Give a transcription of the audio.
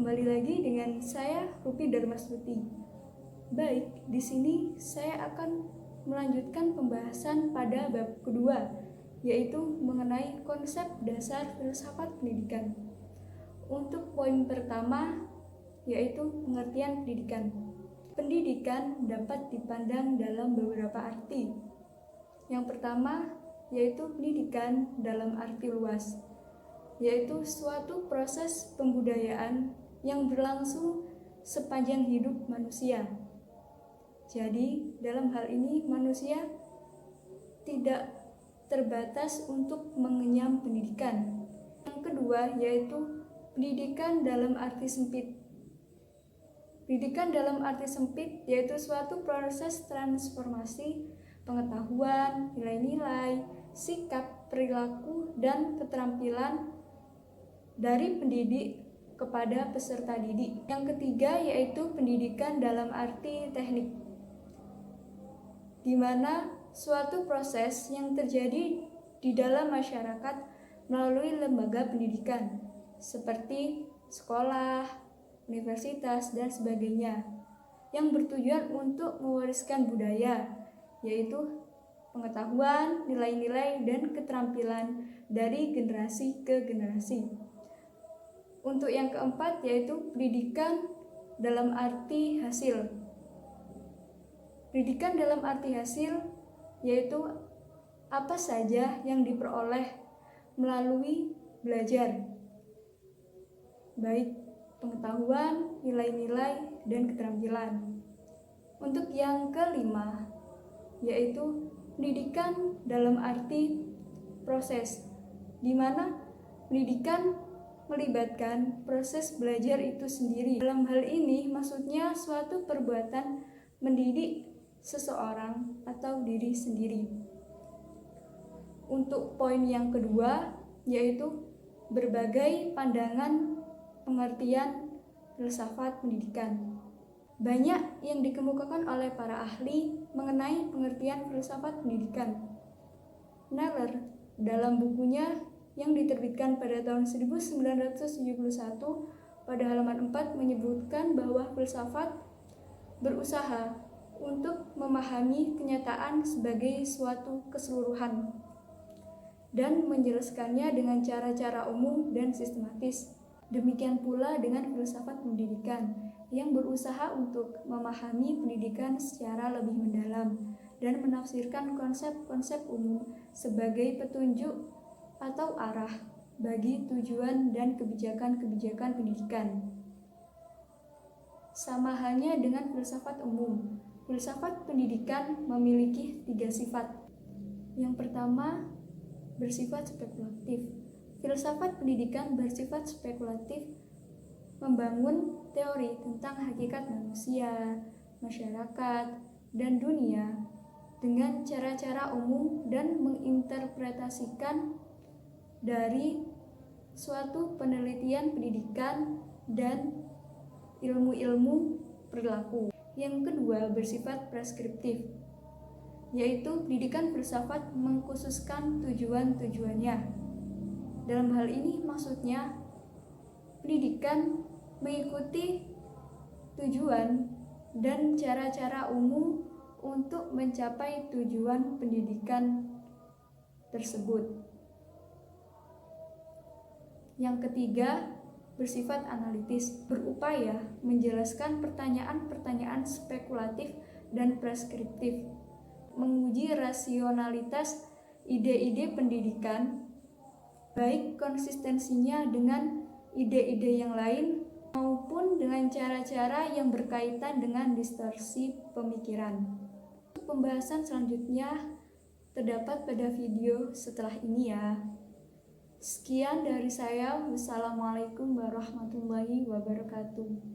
kembali lagi dengan saya Rupi Darmasruti. Baik, di sini saya akan melanjutkan pembahasan pada bab kedua, yaitu mengenai konsep dasar filsafat pendidikan. Untuk poin pertama, yaitu pengertian pendidikan. Pendidikan dapat dipandang dalam beberapa arti. Yang pertama, yaitu pendidikan dalam arti luas, yaitu suatu proses pembudayaan yang berlangsung sepanjang hidup manusia. Jadi, dalam hal ini manusia tidak terbatas untuk mengenyam pendidikan. Yang kedua, yaitu pendidikan dalam arti sempit. Pendidikan dalam arti sempit yaitu suatu proses transformasi pengetahuan, nilai-nilai, sikap, perilaku, dan keterampilan dari pendidik kepada peserta didik. Yang ketiga yaitu pendidikan dalam arti teknik, di mana suatu proses yang terjadi di dalam masyarakat melalui lembaga pendidikan seperti sekolah, universitas, dan sebagainya, yang bertujuan untuk mewariskan budaya, yaitu pengetahuan, nilai-nilai, dan keterampilan dari generasi ke generasi. Untuk yang keempat yaitu pendidikan dalam arti hasil. Pendidikan dalam arti hasil yaitu apa saja yang diperoleh melalui belajar, baik pengetahuan, nilai-nilai, dan keterampilan. Untuk yang kelima yaitu pendidikan dalam arti proses, di mana pendidikan melibatkan proses belajar itu sendiri. Dalam hal ini maksudnya suatu perbuatan mendidik seseorang atau diri sendiri. Untuk poin yang kedua yaitu berbagai pandangan pengertian filsafat pendidikan. Banyak yang dikemukakan oleh para ahli mengenai pengertian filsafat pendidikan. Kneller dalam bukunya yang diterbitkan pada tahun 1971 pada halaman 4 menyebutkan bahwa filsafat berusaha untuk memahami kenyataan sebagai suatu keseluruhan dan menjelaskannya dengan cara-cara umum dan sistematis. Demikian pula dengan filsafat pendidikan yang berusaha untuk memahami pendidikan secara lebih mendalam dan menafsirkan konsep-konsep umum sebagai petunjuk atau arah bagi tujuan dan kebijakan-kebijakan pendidikan. Sama halnya dengan filsafat umum, filsafat pendidikan memiliki 3 sifat. Yang pertama, bersifat spekulatif. Filsafat pendidikan bersifat spekulatif, membangun teori tentang hakikat manusia, masyarakat, dan dunia dengan cara-cara umum dan menginterpretasikan dari suatu penelitian pendidikan dan ilmu-ilmu perilaku. Yang kedua bersifat preskriptif, yaitu pendidikan filsafat mengkhususkan tujuan-tujuannya. Dalam hal ini maksudnya pendidikan mengikuti tujuan dan cara-cara umum untuk mencapai tujuan pendidikan tersebut. Yang ketiga, bersifat analitis, berupaya menjelaskan pertanyaan-pertanyaan spekulatif dan preskriptif, menguji rasionalitas ide-ide pendidikan, baik konsistensinya dengan ide-ide yang lain maupun dengan cara-cara yang berkaitan dengan distorsi pemikiran. Pembahasan selanjutnya terdapat pada video setelah ini ya. Sekian dari saya. Wassalamualaikum warahmatullahi wabarakatuh.